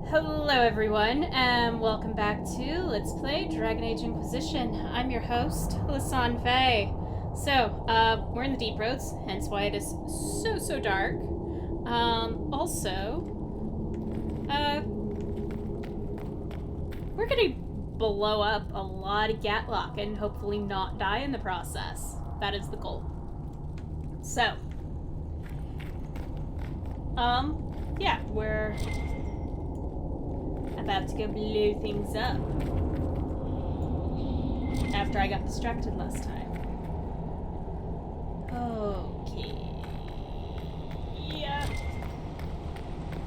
Hello everyone, and welcome back to Let's Play Dragon Age Inquisition. I'm your host, Lisanne Faye. So, we're in the deep roads, hence why it is so dark. We're gonna blow up a lot of Gatlock and hopefully not die in the process. That is the goal. So, yeah, we're about to go blow things up after I got distracted last time. Okay. Yeah.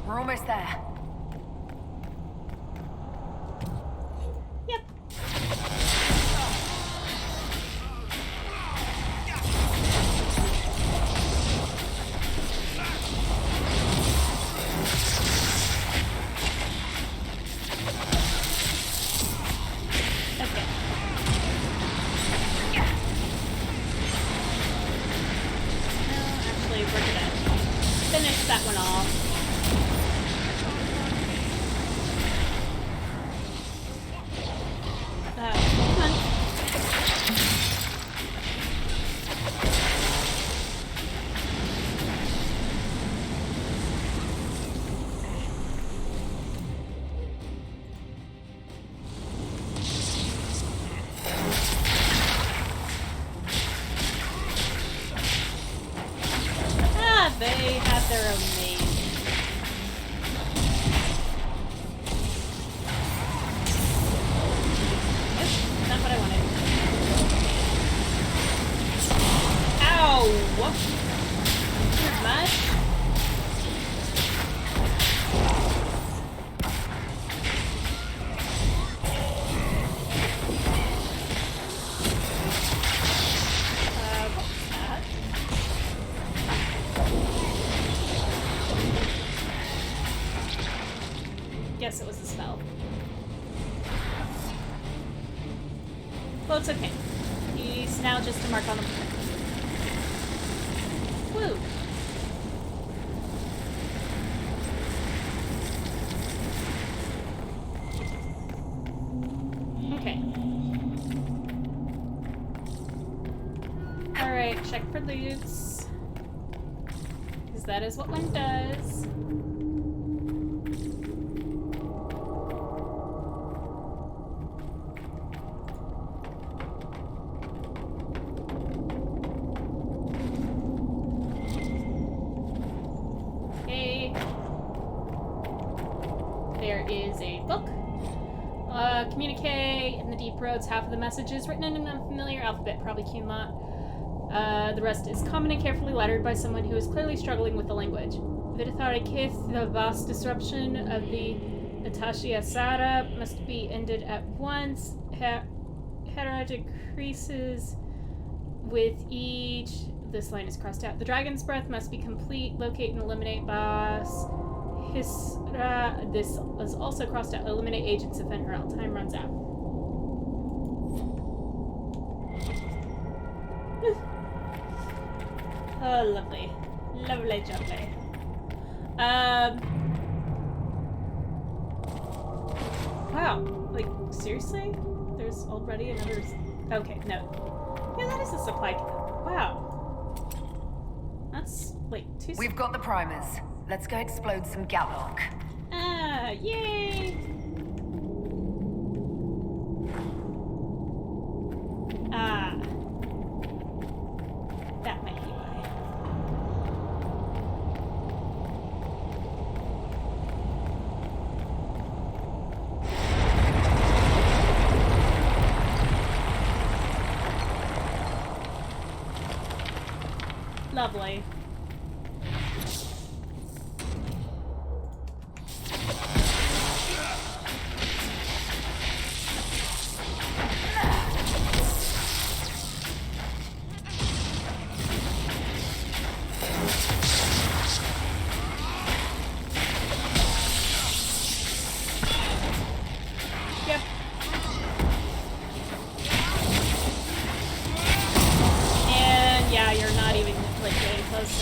We're almost there. Yep. Finish that one off. Come on. They have their own name. Nope, not what I wanted. Ow! Too much? Guess it was a spell. Well, it's okay. He's now just a mark on the board. Woo! Okay. Alright, check for loots. Because that is what one does. There is a book. Communique in the deep roads. Half of the message is written in an unfamiliar alphabet, probably Kunlat. The rest is common and carefully lettered by someone who is clearly struggling with the language. Vidithari Kith, the vast disruption of the Natashi Asara must be ended at once. Hera decreases with each. This line is crossed out. The dragon's breath must be complete. Locate and eliminate boss. Hisra. This is also crossed out. Eliminate agents of Fenrir. Time runs out. Oh, lovely. Lovely jubbly. Wow. Like, seriously? There's already another... Okay, no. Yeah, that is a supply kit. Wow. That's, wait, two... We've got the primers. Let's go explode some Gatlock. Ah, yay! Ah. That might be why. Lovely. Yep. And yeah, you're not even like getting close.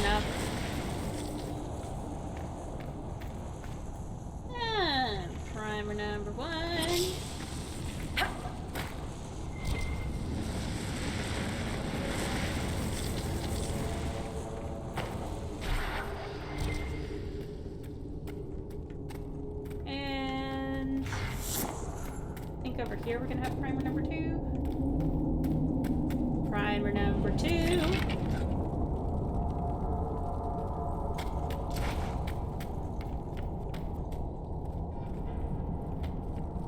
here we're gonna have primer number 2. Primer number 2.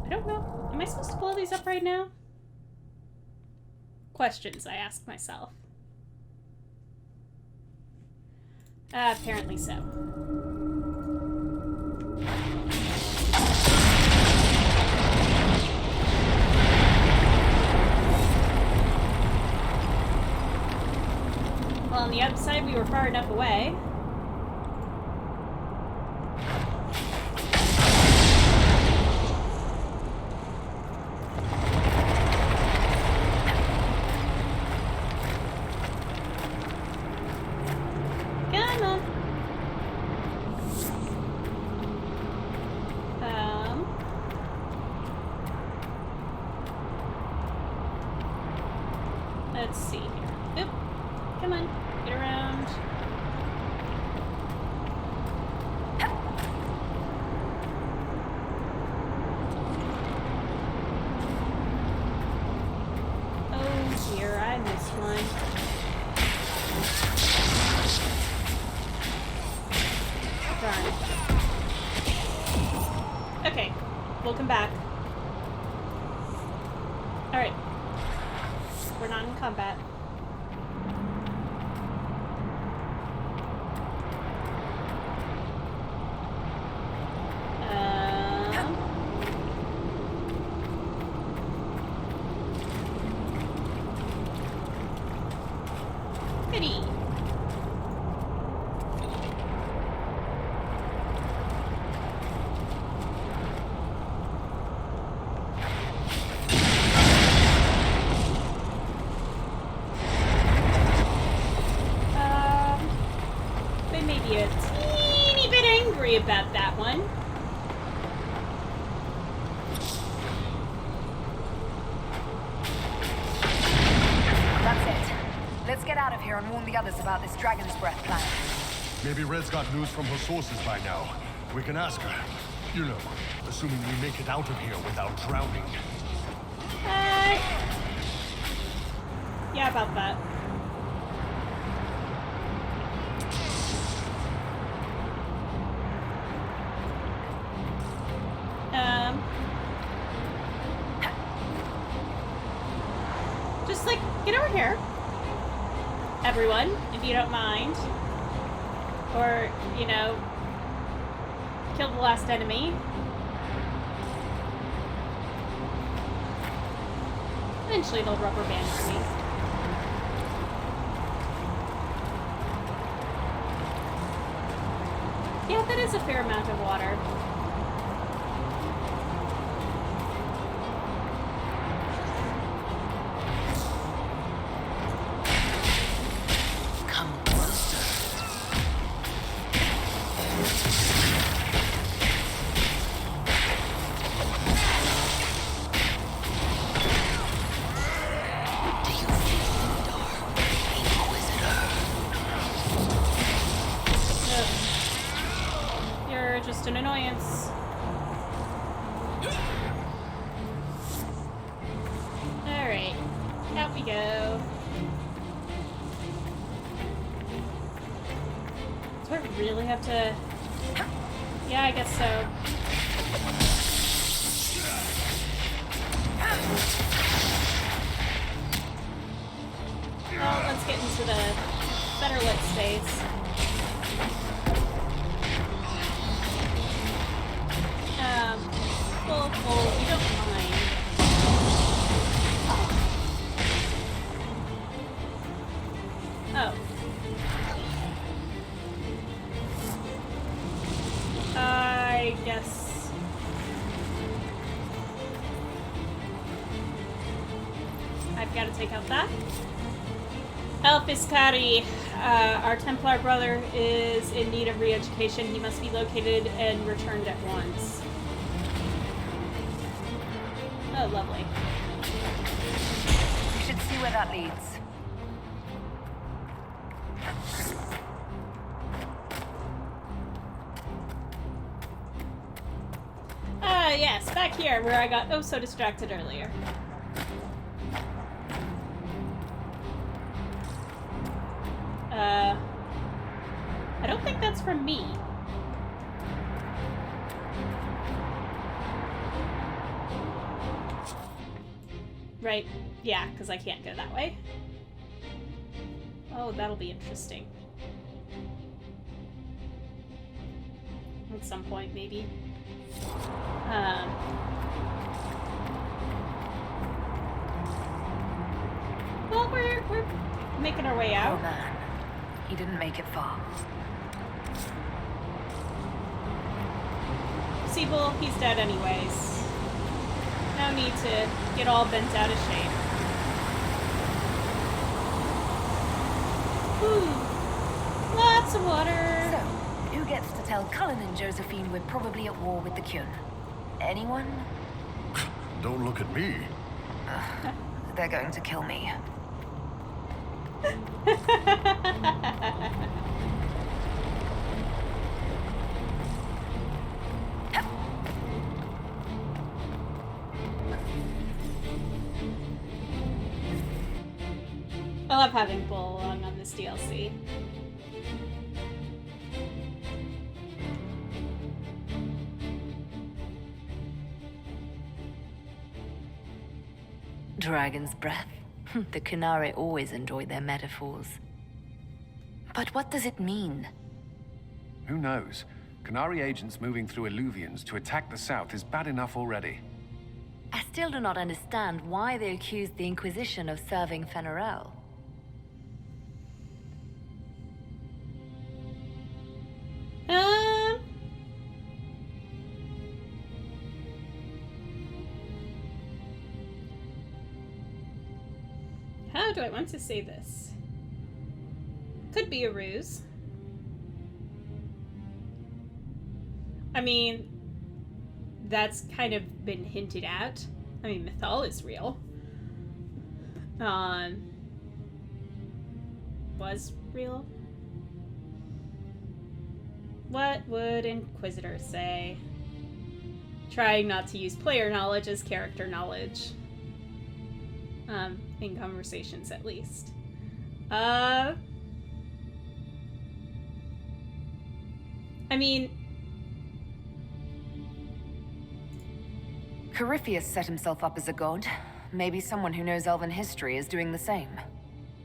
I don't know. Am I supposed to blow these up right now? Questions I ask myself. Apparently so. Well, on the outside we were far enough away. Let's see here. Oop. Come on. Get around. Oh dear, I missed one. Darn. Okay. We'll come back. Alright. We're not in combat. Goody. About that one. That's it. Let's get out of here and warn the others about this Dragon's Breath plan. Maybe Red's got news from her sources by now. We can ask her. You know, assuming we make it out of here without drowning. Yeah, about that. Just like, get over here. Everyone, if you don't mind. Or, you know, kill the last enemy. Eventually they'll rubber band me. Yeah, that is a fair amount of water. Just an annoyance. Alright, out we go. Do I really have to... Yeah, I guess so. Well, let's get into the better lit space. Well, you don't mind. Oh. I guess. I've got to take out that. El Fiscari, our Templar brother is in need of re-education. He must be located and returned at once. Oh, lovely. We should see where that leads. Yeah, Yes, back here where I got oh so distracted earlier. I don't think that's from me. Right, yeah, because I can't go that way. Oh, that'll be interesting. At some point, maybe. Well, we're making our way out. Oh man, he didn't make it far. Siebel, he's dead anyways. No need to get all bent out of shape. Ooh, lots of water. So, who gets to tell Cullen and Josephine we're probably at war with the Kyun? Anyone? Don't look at me. They're going to kill me. I love having Bull along on this DLC. Dragon's breath. The Kunari always enjoy their metaphors. But what does it mean? Who knows? Kunari agents moving through Illuvians to attack the south is bad enough already. I still do not understand why they accused the Inquisition of serving Fenarel. How do I want to say this? Could be a ruse. I mean, that's kind of been hinted at. I mean, Mythal is real. Was real. What would Inquisitor say? Trying not to use player knowledge as character knowledge. In conversations, at least. I mean... Corypheus set himself up as a god. Maybe someone who knows Elven history is doing the same.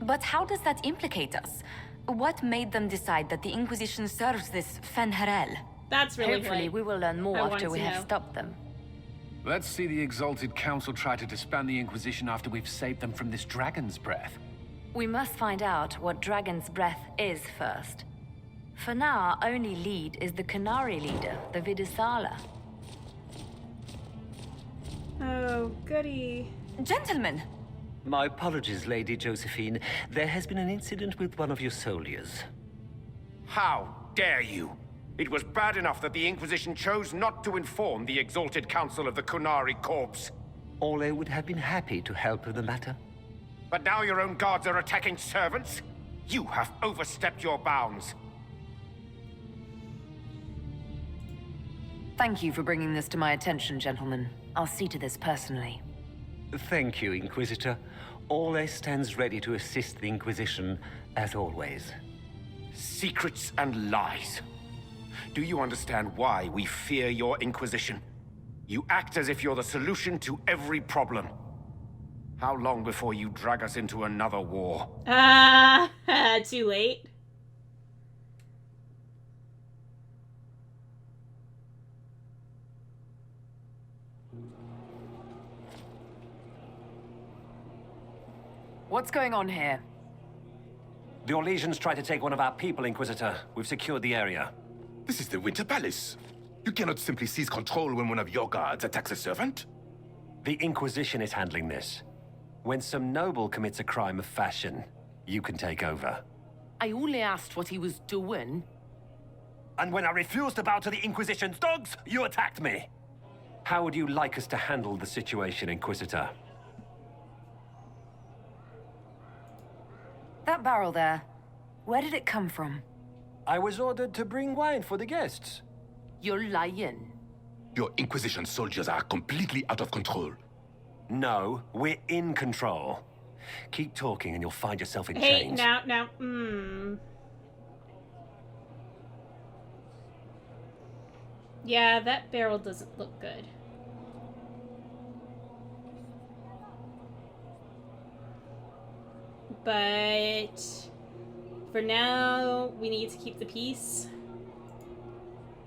But how does that implicate us? What made them decide that the Inquisition serves this Fenharel? That's really Hopefully we will learn more I after wanted we to have know. stopped them. Let's see the Exalted Council try to disband the Inquisition after we've saved them from this dragon's breath. We must find out what Dragon's Breath is first. For now, our only lead is the Kunari leader, the Vidisala. Oh, goody. Gentlemen! My apologies, Lady Josephine. There has been an incident with one of your soldiers. How dare you? It was bad enough that the Inquisition chose not to inform the Exalted Council of the Kunari Corps. Ole would have been happy to help with the matter. But now your own guards are attacking servants? You have overstepped your bounds. Thank you for bringing this to my attention, gentlemen. I'll see to this personally. Thank you, Inquisitor. Ole stands ready to assist the Inquisition, as always. Secrets and lies. Do you understand why we fear your Inquisition? You act as if you're the solution to every problem. How long before you drag us into another war? Too late. What's going on here? The Orlesians tried to take one of our people, Inquisitor. We've secured the area. This is the Winter Palace. You cannot simply seize control when one of your guards attacks a servant. The Inquisition is handling this. When some noble commits a crime of fashion, you can take over. I only asked what he was doing. And when I refused to bow to the Inquisition's dogs, you attacked me. How would you like us to handle the situation, Inquisitor? That barrel there, where did it come from? I was ordered to bring wine for the guests. You're lying. Your Inquisition soldiers are completely out of control. No, we're in control. Keep talking and you'll find yourself in Hey, chains. now, Yeah, that barrel doesn't look good. But for now, we need to keep the peace.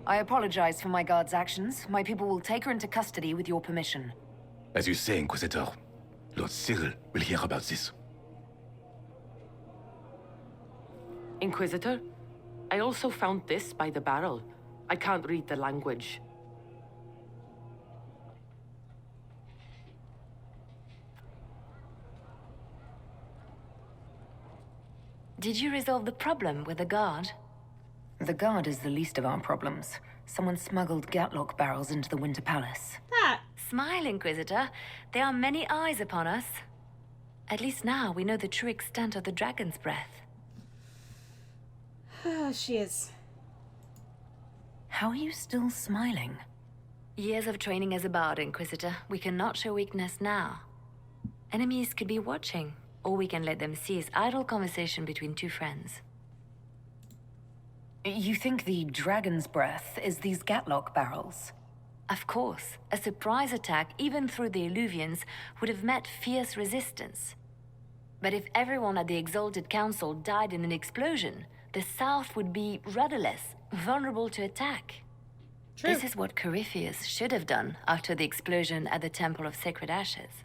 I apologize for my guard's actions. My people will take her into custody with your permission. As you say, Inquisitor, Lord Cyril will hear about this. Inquisitor, I also found this by the barrel. I can't read the language. Did you resolve the problem with the guard? The guard is the least of our problems. Someone smuggled Gatlock barrels into the Winter Palace. That. Smile, Inquisitor. There are many eyes upon us. At least now we know the true extent of the dragon's breath. She is. How are you still smiling? Years of training as a bard, Inquisitor. We cannot show weakness now. Enemies could be watching, or we can let them see as idle conversation between two friends. You think the dragon's breath is these Gatlock barrels? Of course. A surprise attack, even through the Illuvians, would have met fierce resistance. But if everyone at the Exalted Council died in an explosion, the South would be rudderless, vulnerable to attack. True. This is what Corypheus should have done after the explosion at the Temple of Sacred Ashes.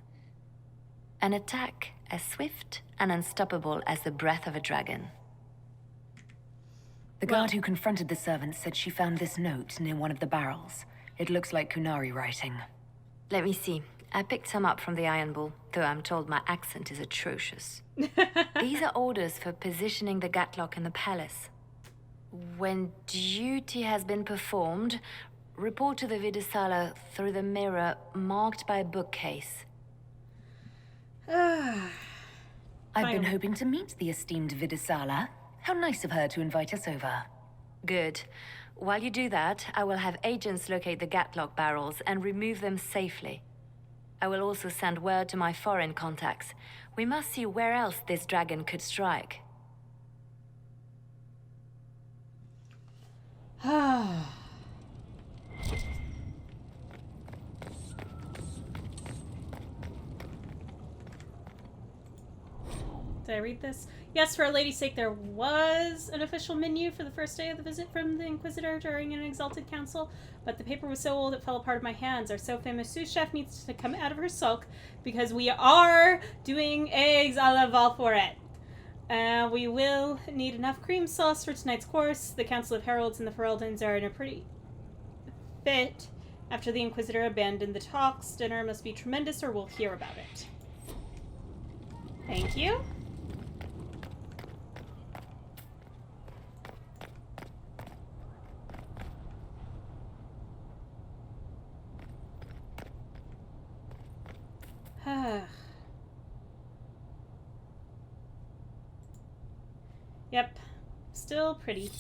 An attack as swift and unstoppable as the breath of a dragon. The guard who confronted the servant said she found this note near one of the barrels. It looks like Kunari writing. Let me see. I picked some up from the Iron Bull, though I'm told my accent is atrocious. These are orders for positioning the Gatlock in the palace. When duty has been performed, report to the Vidisala through the mirror marked by a bookcase. I've been hoping to meet the esteemed Vidisala. How nice of her to invite us over. Good. While you do that, I will have agents locate the Gatlock barrels and remove them safely. I will also send word to my foreign contacts. We must see where else this dragon could strike. Did I read this? Yes, for Our Lady's sake, there was an official menu for the first day of the visit from the Inquisitor during an Exalted Council, but the paper was so old it fell apart of my hands. Our so-famous sous chef needs to come out of her sulk because we are doing eggs a la Valforet. We will need enough cream sauce for tonight's course. The Council of Heralds and the Ferelden's are in a pretty fit after the Inquisitor abandoned the talks. Dinner must be tremendous or we'll hear about it. Thank you. Yep, still pretty.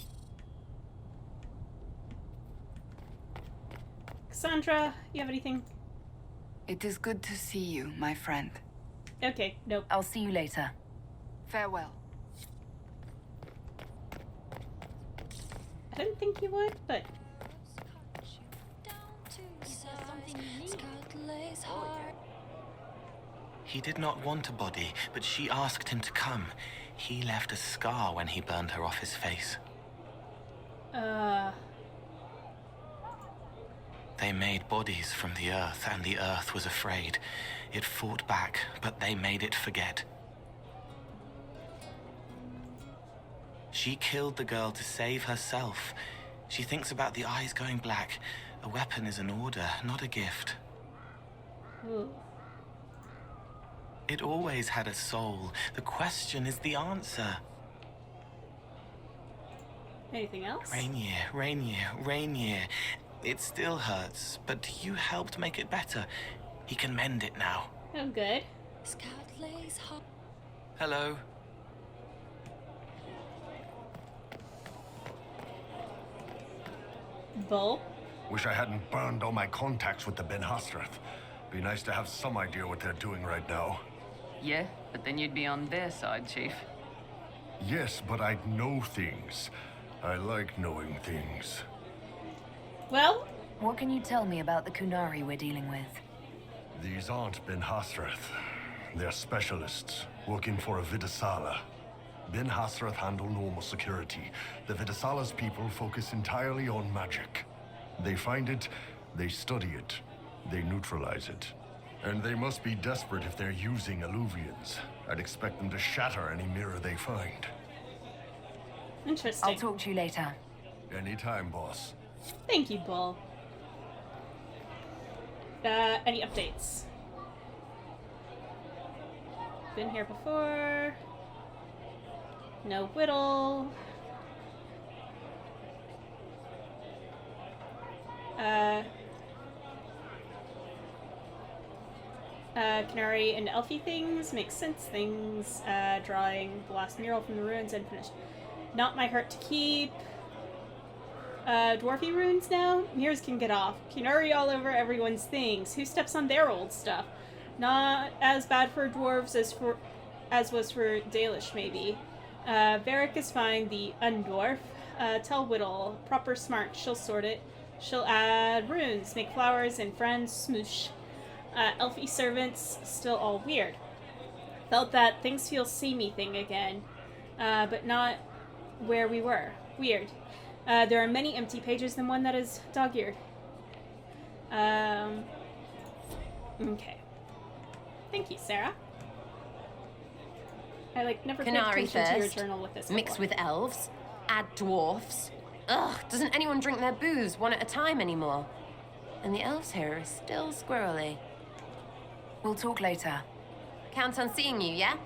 Cassandra, you have anything? It is good to see you, my friend. Okay, nope. I'll see you later. Farewell. I didn't think you would, but... He did not want a body, but she asked him to come. He left a scar when he burned her off his face. They made bodies from the earth, and the earth was afraid. It fought back, but they made it forget. She killed the girl to save herself. She thinks about the eyes going black. A weapon is an order, not a gift. Ooh. It always had a soul. The question is the answer. Anything else? Rainier, Rainier, Rainier. It still hurts, but you helped make it better. He can mend it now. Oh, good. Hello. Bull. Wish I hadn't burned all my contacts with the Ben Hastrath. Be nice to have some idea what they're doing right now. Yeah, but then you'd be on their side, Chief. Yes, but I'd know things. I like knowing things. Well? What can you tell me about the Kunari we're dealing with? These aren't Ben Hastrath. They're specialists, working for a Vidasala. Ben Hastrath handle normal security. The Vidasala's people focus entirely on magic. They find it, they study it, they neutralize it. And they must be desperate if they're using Illuvians. I'd expect them to shatter any mirror they find. Interesting. I'll talk to you later. Anytime, boss. Thank you, Bull. Any updates? Been here before. No Whittle. Canary and Elfie things, make sense things, drawing the last mural from the ruins unfinished. Not my heart to keep. Dwarfy runes now? Mirrors can get off. Kunari all over everyone's things. Who steps on their old stuff? Not as bad for dwarves as was for Dalish, maybe. Varric is fine, the undwarf. Tell Whittle, proper smart, she'll sort it. She'll add runes, make flowers, and friends, smoosh. Elfie servants, still all weird. Felt that things feel samey thing again, but not where we were. Weird. There are many empty pages than one that is dog-eared. Okay. Thank you, Sarah. I never paid Canary attention to your first, journal with this mixed before. with elves, add dwarfs. Ugh, doesn't anyone drink their booze one at a time anymore? And the elves here are still squirrely. We'll talk later. Count on seeing you, yeah?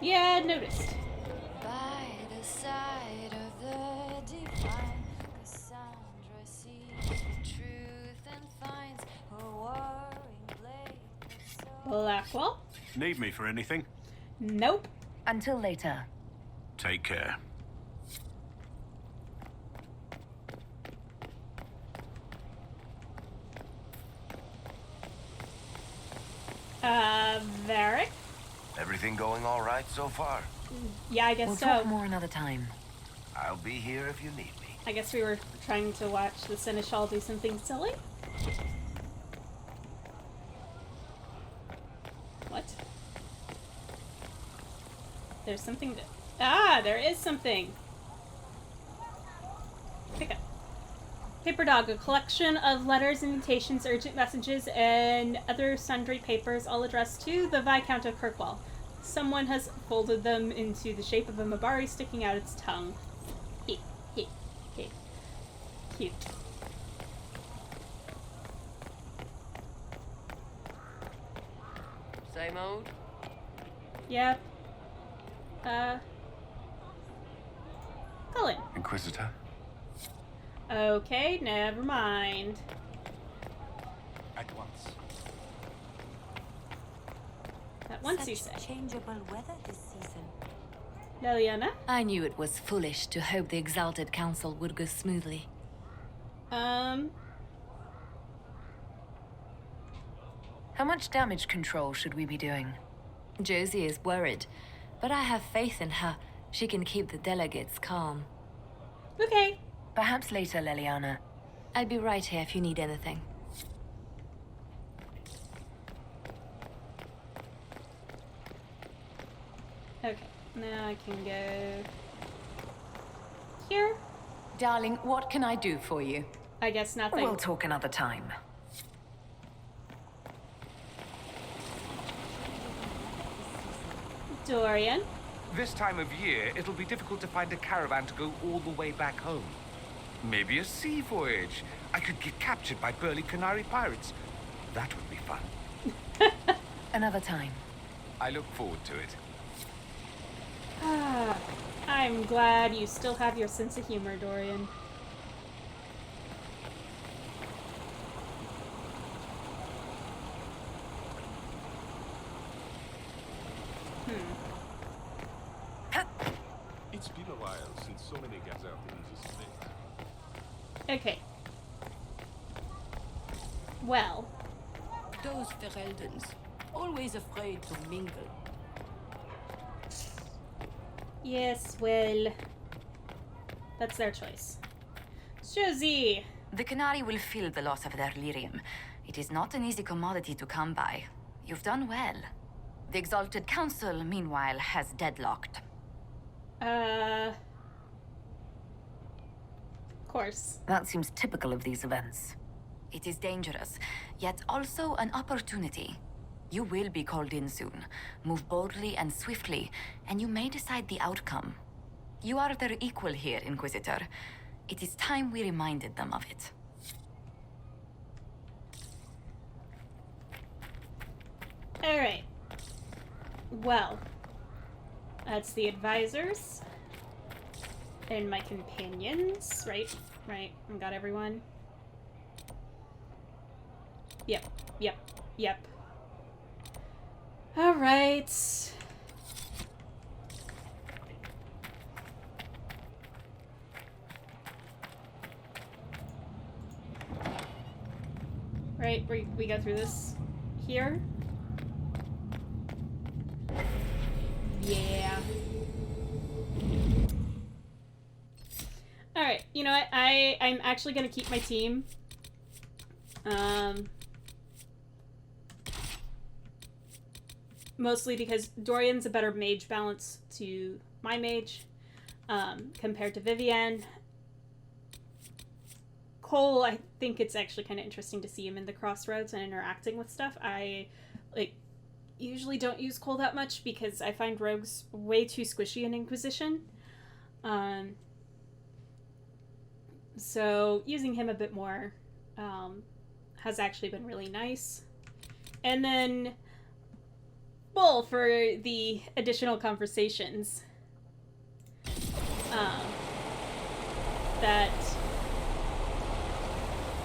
Yeah, noticed. By the side of the divine, Cassandra sees the truth and finds her warring blade. Blackwell? Need me for anything? Nope. Until later. Take care. Varric? Everything going all right so far? Yeah, I guess we'll so. Talk more another time. I'll be here if you need me. I guess we were trying to watch the Seneschal do something silly. What? There's something to... Ah, there is something! Pick up. Paper Dog, a collection of letters, invitations, urgent messages, and other sundry papers, all addressed to the Viscount of Kirkwall. Someone has folded them into the shape of a Mabari sticking out its tongue. Cute. Same old? Yep. Cullen. Inquisitor? Okay, never mind. At once. At once, you say. Changeable weather this season. Leliana? I knew it was foolish to hope the Exalted Council would go smoothly. How much damage control should we be doing? Josie is worried, but I have faith in her. She can keep the delegates calm. Okay. Perhaps later, Leliana. I'll be right here if you need anything. Okay, now I can go here. Darling, what can I do for you? I guess nothing. We'll talk another time. Dorian? This time of year, it'll be difficult to find a caravan to go all the way back home. Maybe a sea voyage. I could get captured by burly Canary pirates. That would be fun. Another time. I look forward to it. I'm glad you still have your sense of humor, Dorian. It's been a while since so many gathered in this space. Okay. Well. Those Fereldans, always afraid to mingle. Yes, well, that's their choice. Josie! The Canary will feel the loss of their lyrium. It is not an easy commodity to come by. You've done well. The Exalted Council, meanwhile, has deadlocked. Of course. That seems typical of these events. It is dangerous, yet also an opportunity. You will be called in soon. Move boldly and swiftly, and you may decide the outcome. You are their equal here, Inquisitor. It is time we reminded them of it. Alright. Well, that's the advisors. And my companions, right? Right, I got everyone. Yep. Alright. Right, we go through this here. Yeah. Alright, you know what? I'm actually gonna keep my team. Mostly because Dorian's a better mage balance to my mage, compared to Vivienne. Cole, I think it's actually kind of interesting to see him in the crossroads and interacting with stuff. I, usually don't use Cole that much because I find rogues way too squishy in Inquisition. So using him a bit more has actually been really nice. And then Bull for the additional conversations that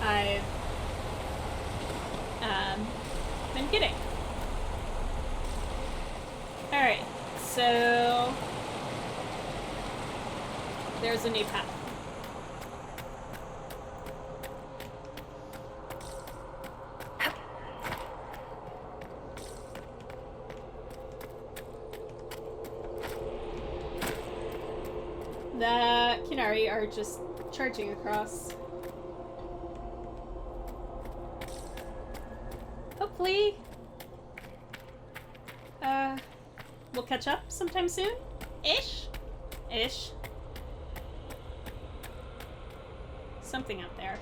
I've been getting. Alright, so there's a new path. The Kinari are just charging across. Hopefully, we'll catch up sometime soon? Ish? Something out there.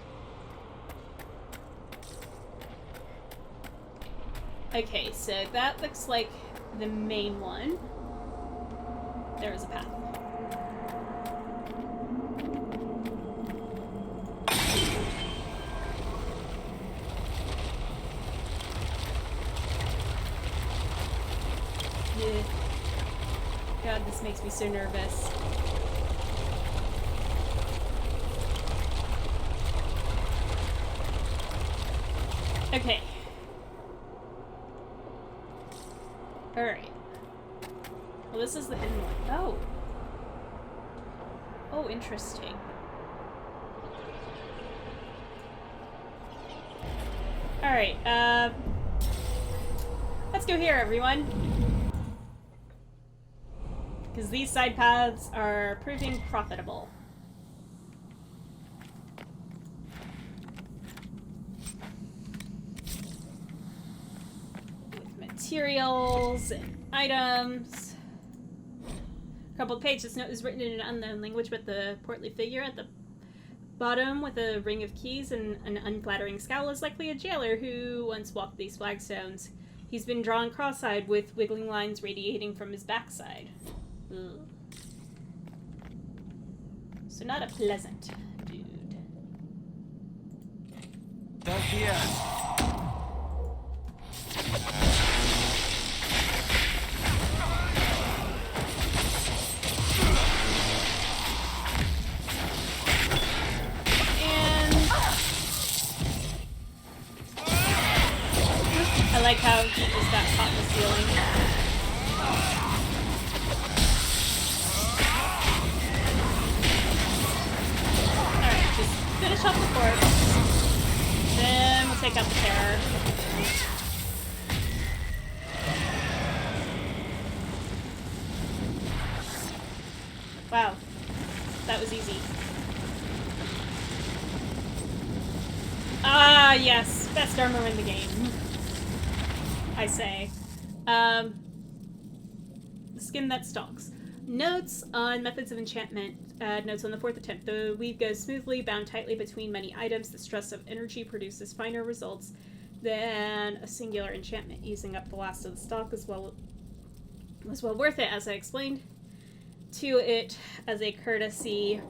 Okay, so that looks like the main one. There is a path. God, this makes me so nervous. Okay. Alright. Well, this is the hidden one. Oh, interesting. Alright, let's go here, everyone. Because these side paths are proving profitable. With materials and items. A couple of pages. This note is written in an unknown language, but the portly figure at the bottom with a ring of keys and an unflattering scowl is likely a jailer who once walked these flagstones. He's been drawn cross-eyed with wiggling lines radiating from his backside. Ugh. So not a pleasant dude. They're here. I like how he just got caught in the ceiling. Alright, just finish off the corpse. Then we'll take out the terror. there. Wow. That was easy. Ah, yes. Best armor in the game. I say. The skin that stalks. Notes on methods of enchantment. Notes on the 4th attempt. The weave goes smoothly, bound tightly between many items. The stress of energy produces finer results than a singular enchantment. Using up the last of the stock was well worth it, as I explained to it as a courtesy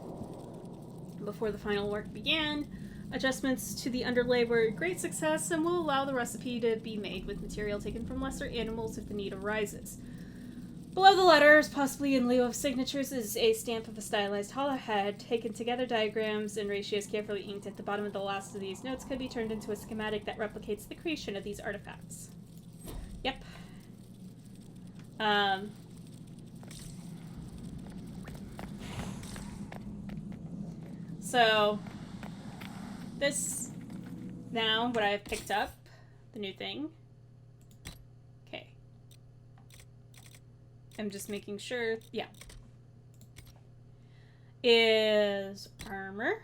before the final work began. Adjustments to the underlay were a great success and will allow the recipe to be made with material taken from lesser animals if the need arises. Below the letters, possibly in lieu of signatures, is a stamp of a stylized hollow head. Taken together, diagrams and ratios carefully inked at the bottom of the last of these notes could be turned into a schematic that replicates the creation of these artifacts. Yep. So, this, now, what I've picked up, the new thing. Okay. I'm just making sure, yeah. Is armor.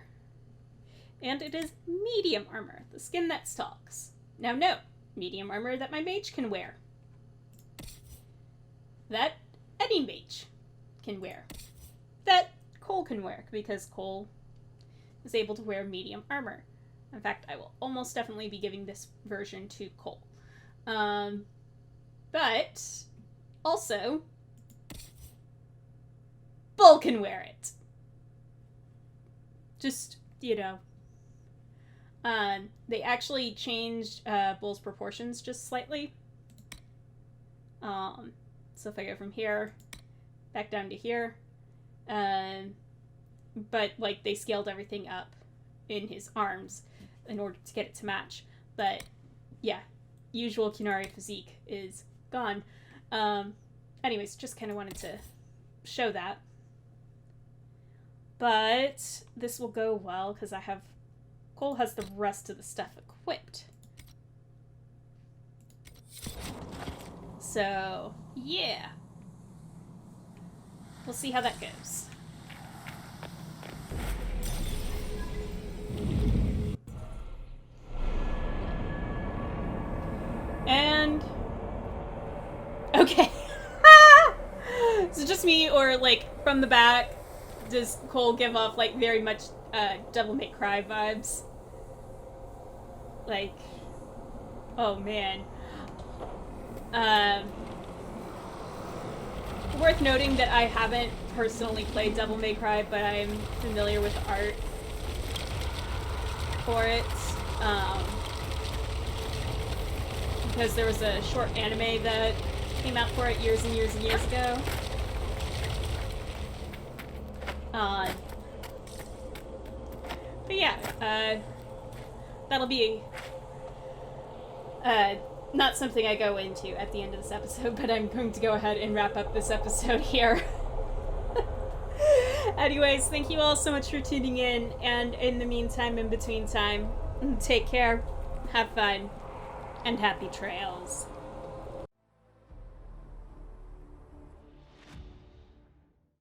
And it is medium armor, the skin that stalks. Now note, medium armor that my mage can wear. That any mage can wear. That Cole can wear, because Cole is able to wear medium armor. In fact, I will almost definitely be giving this version to Cole. But also, Bull can wear it. Just, you know. They actually changed Bull's proportions just slightly. So if I go from here back down to here, but like they scaled everything up in his arms in order to get it to match. But yeah, usual Kunari physique is gone. Anyways, just kind of wanted to show that. But this will go well because Cole has the rest of the stuff equipped. So yeah, we'll see how that goes. And okay. So just me, or like from the back, does Cole give off like very much Devil May Cry vibes? Like, oh man. Worth noting that I haven't personally played Devil May Cry, but I'm familiar with the art for it. Because there was a short anime that came out for it years and years and years ago. But yeah, that'll be not something I go into at the end of this episode, but I'm going to go ahead and wrap up this episode here. Anyways, thank you all so much for tuning in, and in the meantime, in between time, take care, have fun, and happy trails.